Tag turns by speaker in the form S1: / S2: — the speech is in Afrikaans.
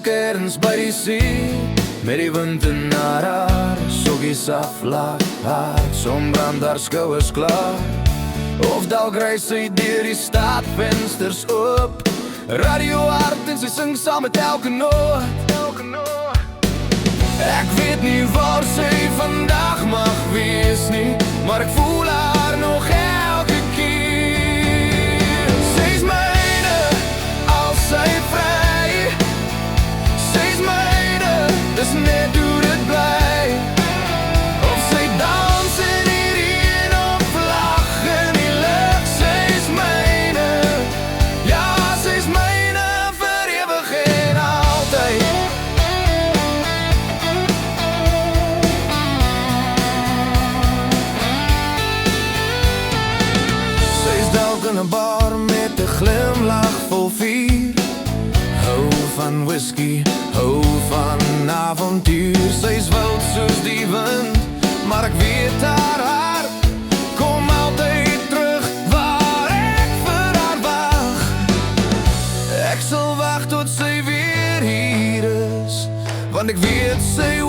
S1: dalk ergens by die see, met die wind in haar soggies aflaat haar, sonbrand haar skouers klaar. Of dalk reis sy deur die stad, vensters oop, radio hard en sy sing saam met elke noot. Ek weet nie waar sy vandag mag wees nie, maar ek voel haar nog elke keer. Sy's myne, als sy vry. Sy's myne, dis net hoe dit bly. Of sy dans in die reën of lag in die lug. Sy's myne, ja, sy's myne vir ewig en altyd. In 'n bar met 'n glimlach vol vuur, hou van whisky, hou van avontuur. Sy's wild soos die wind, maar ek weet haar hart kom altyd terug waar ek vir haar wag. Ek sal wag tot sy weer hier is, want ek weet sy